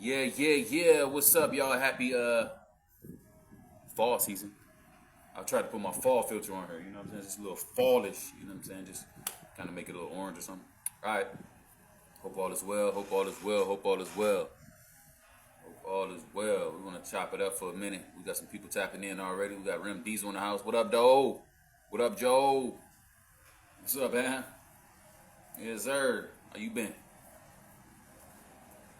Yeah. What's up, y'all? Happy fall season. I tried to put my fall filter on her, you know what I'm saying? Just a little fallish, you know what I'm saying? Just kind of make it a little orange or something. All right. Hope all is well. Hope all is well. Hope all is well. Hope all is well. We're gonna chop it up for a minute. We got some people tapping in already. We got Rem Diesel in the house. What up, Joe? What up, Joe? What's up, man? Yes, sir. How you been?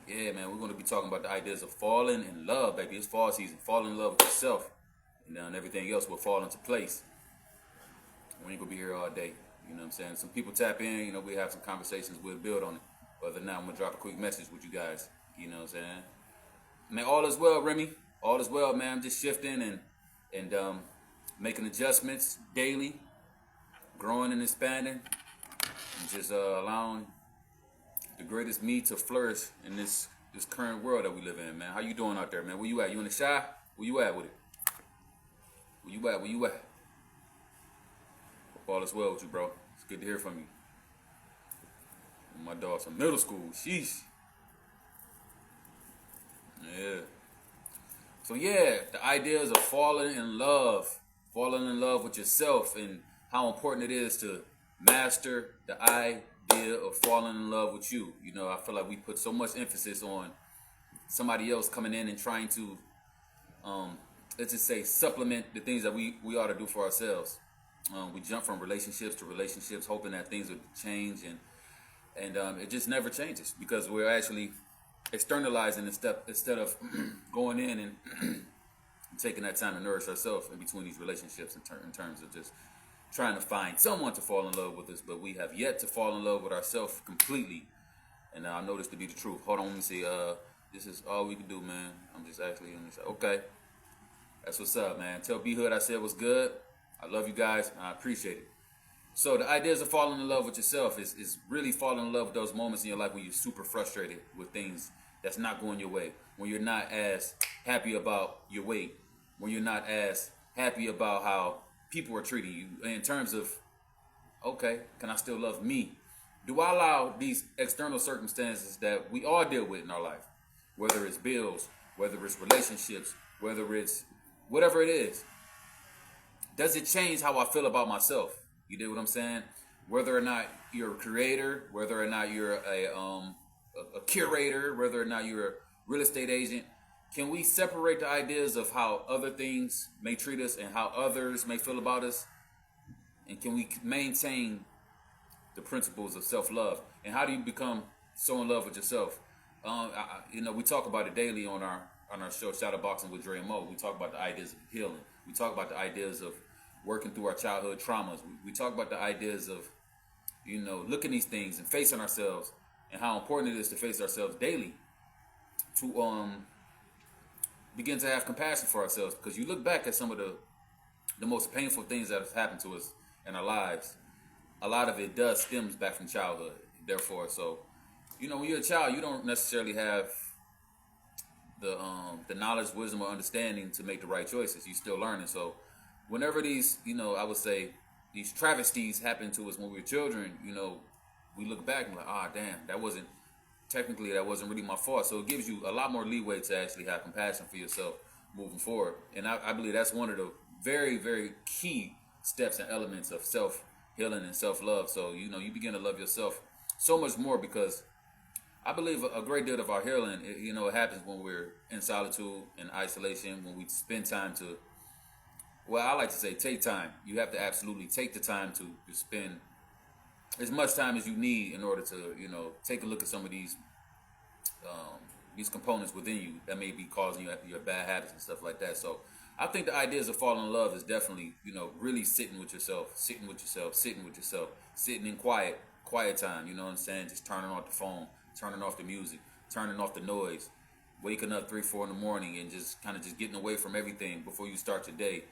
Yeah, man, we're going to be talking about the ideas of falling in love, baby. It's fall season. Fall in love with yourself. And then everything else will fall into place. We ain't going to be here all day. You know what I'm saying? Some people tap in. You know, we have some conversations. We'll build on it. Other than that, I'm going to drop a quick message with you guys. You know what I'm saying? Man, all is well, Remy. All is well, man. I'm just shifting and making adjustments daily. Growing and expanding. And just allowing the greatest me to flourish in this current world that we live in, man. How you doing out there, man? Where you at? You in the shy? Where you at with it? Where you at? Where you at? Hope all is well with you, bro. It's good to hear from you. My dog's in middle school. Sheesh. Yeah. So yeah, the ideas of falling in love with yourself, and how important it is to master the idea of falling in love with you. You know, I feel like we put so much emphasis on somebody else coming in and trying to, let's just say, supplement the things that we ought to do for ourselves. We jump from relationships to relationships, hoping that things would change, and it just never changes because we're actually externalizing the step instead of going in and taking that time to nourish ourselves in between these relationships in terms of just trying to find someone to fall in love with us, but we have yet to fall in love with ourselves completely. And I know this to be the truth. Hold on, let me see. This is all we can do, man. I'm just actually in this. Okay, that's what's up, man. Tell B Hood I said what's good. I love you guys. And I appreciate it. So the ideas of falling in love with yourself is really falling in love with those moments in your life when you're super frustrated with things that's not going your way, when you're not as happy about your weight, when you're not as happy about how people are treating you in terms of, okay, can I still love me? Do I allow these external circumstances that we all deal with in our life, whether it's bills, whether it's relationships, whether it's whatever it is, does it change how I feel about myself? You dig what I'm saying? Whether or not you're a creator, whether or not you're a curator, whether or not you're a real estate agent, can we separate the ideas of how other things may treat us and how others may feel about us? And can we maintain the principles of self-love? And how do you become so in love with yourself? We talk about it daily on our show, Shadow Boxing with Dre and Mo. We talk about the ideas of healing. We talk about the ideas of working through our childhood traumas. We talk about the ideas of, looking at these things and facing ourselves, and how important it is to face ourselves daily to begin to have compassion for ourselves. Because you look back at some of the most painful things that have happened to us in our lives, a lot of it does stems back from childhood. Therefore, so, when you're a child, you don't necessarily have the knowledge, wisdom, or understanding to make the right choices. You're still learning. So whenever these, I would say, these travesties happen to us when we were children, we look back and like, damn, that wasn't really my fault. So it gives you a lot more leeway to actually have compassion for yourself moving forward. And I believe that's one of the very, very key steps and elements of self-healing and self-love. So, you begin to love yourself so much more, because I believe a great deal of our healing, it happens when we're in solitude and isolation, when we spend time to, well, I like to say take time. You have to absolutely take the time to spend as much time as you need in order to, take a look at some of these components within you that may be causing you your bad habits and stuff like that. So I think the ideas of falling in love is definitely, really sitting with yourself, sitting in quiet time, you know what I'm saying? Just turning off the phone, turning off the music, turning off the noise, waking up 3, 4 in the morning and just kind of just getting away from everything before you start your day,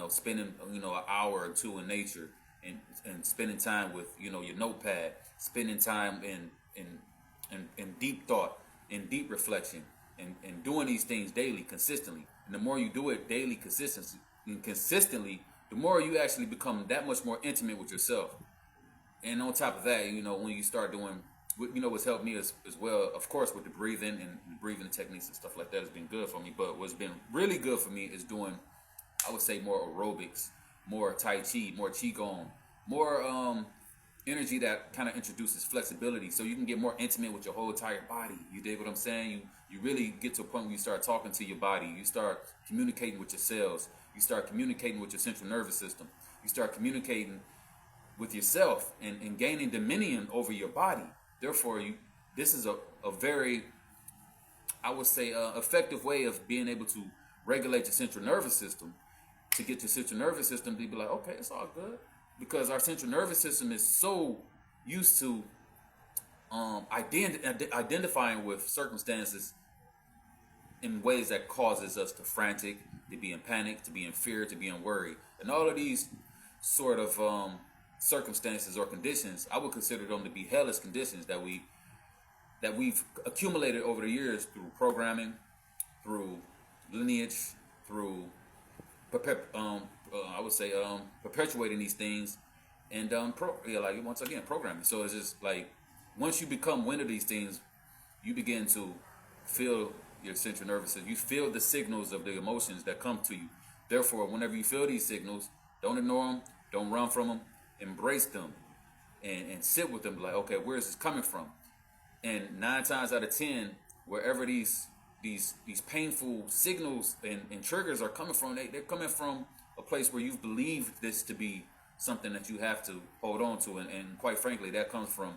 spending, an hour or two in nature and spending time with, your notepad, spending time in deep thought, in deep reflection, and doing these things daily, consistently. And the more you do it daily, consistently, the more you actually become that much more intimate with yourself. And on top of that, when you start doing what's helped me as well, of course, with the breathing and breathing techniques and stuff like that has been good for me. But what's been really good for me is doing, I would say, more aerobics, more Tai Chi, more Qigong, more energy that kind of introduces flexibility, so you can get more intimate with your whole entire body. You dig what I'm saying? You really get to a point where you start talking to your body. You start communicating with your cells. You start communicating with your central nervous system. You start communicating with yourself and gaining dominion over your body. Therefore, this is a very, I would say, effective way of being able to regulate your central nervous system, to get your central nervous system to be like, okay, it's all good. Because our central nervous system is so used to identifying with circumstances in ways that causes us to frantic, to be in panic, to be in fear, to be in worry. And all of these sort of circumstances or conditions, I would consider them to be hellish conditions that we've accumulated over the years through programming, through lineage, through I would say perpetuating these things, and like once again programming. So it's just like once you become wind of these things, you begin to feel your central nervous system. You feel the signals of the emotions that come to you. Therefore, whenever you feel these signals, don't ignore them, don't run from them, embrace them, and sit with them. Like, okay, where is this coming from? And 9 times out of 10, wherever these painful signals and triggers are coming from, they're coming from a place where you've believed this to be something that you have to hold on to. And quite frankly, that comes from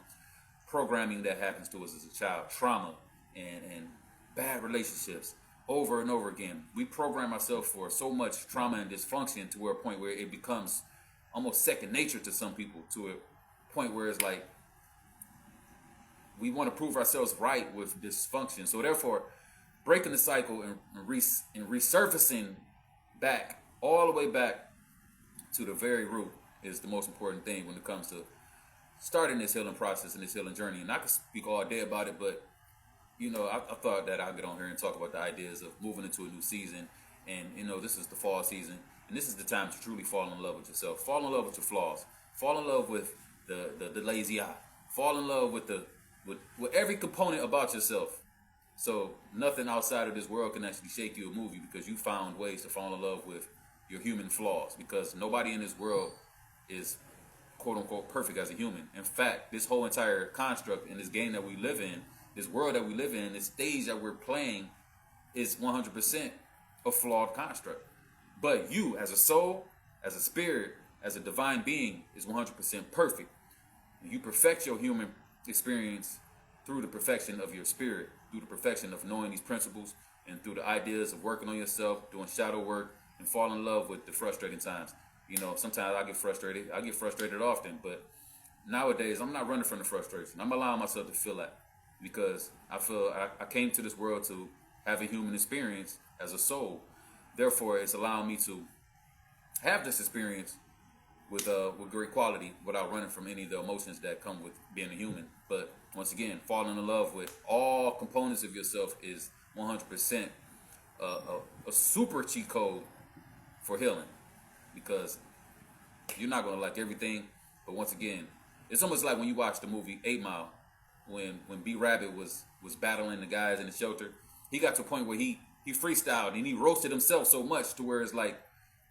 programming that happens to us as a child, trauma and bad relationships over and over again. We program ourselves for so much trauma and dysfunction to a point where it becomes almost second nature to some people, to a point where it's like we want to prove ourselves right with dysfunction. So therefore, breaking the cycle and resurfacing back, all the way back to the very root, is the most important thing when it comes to starting this healing process and this healing journey. And I could speak all day about it, but I thought that I'd get on here and talk about the ideas of moving into a new season. And this is the fall season, and this is the time to truly fall in love with yourself. Fall in love with your flaws. Fall in love with the lazy eye. Fall in love with with every component about yourself. So nothing outside of this world can actually shake you or move you, because you found ways to fall in love with your human flaws. Because nobody in this world is quote unquote perfect as a human. In fact, this whole entire construct in this game that we live in, this world that we live in, this stage that we're playing, is 100% a flawed construct. But you, as a soul, as a spirit, as a divine being, is 100% perfect. You perfect your human experience through the perfection of your spirit, through the perfection of knowing these principles, and through the ideas of working on yourself, doing shadow work, and fall in love with the frustrating times. Sometimes I get frustrated. I get frustrated often, but nowadays I'm not running from the frustration. I'm allowing myself to feel that, because I feel I came to this world to have a human experience as a soul. Therefore, it's allowing me to have this experience with great quality without running from any of the emotions that come with being a human. But once again, falling in love with all components of yourself is 100% a super cheat code for healing, because you're not going to like everything. But once again, it's almost like when you watch the movie 8 Mile, when B Rabbit was battling the guys in the shelter. He got to a point where he freestyled and he roasted himself so much to where it's like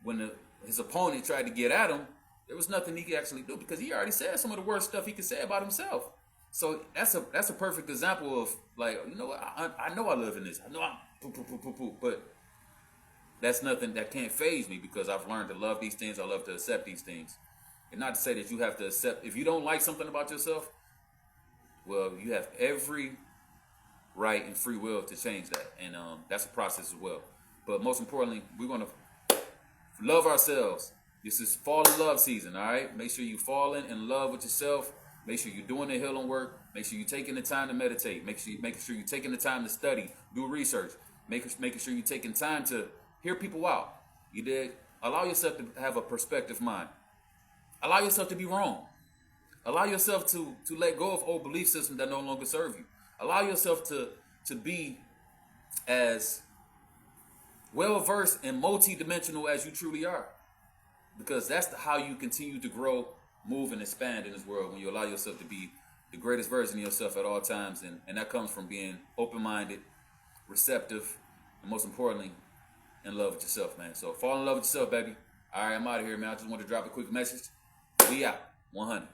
when his opponent tried to get at him, there was nothing he could actually do, because he already said some of the worst stuff he could say about himself. So that's a perfect example of, like, I know I live in this. I know but that's nothing that can't faze me, because I've learned to love these things. I love to accept these things. And not to say that you have to accept, if you don't like something about yourself, well, you have every right and free will to change that. And that's a process as well. But most importantly, we're going to love ourselves. This is fall in love season, all right? Make sure you fall in love with yourself. Make sure you're doing the healing work. Make sure you're taking the time to meditate. Making sure you're taking the time to study, do research. Making sure you're taking time to hear people out. You dig? Allow yourself to have a perspective mind. Allow yourself to be wrong. Allow yourself to let go of old belief systems that no longer serve you. Allow yourself to be as well-versed and multi-dimensional as you truly are. Because that's how you continue to grow, move, and expand in this world, when you allow yourself to be the greatest version of yourself at all times, and that comes from being open-minded, receptive, and most importantly, in love with yourself, man. So fall in love with yourself, baby. All right, I'm out of here, man. I just want to drop a quick message. We out. 100.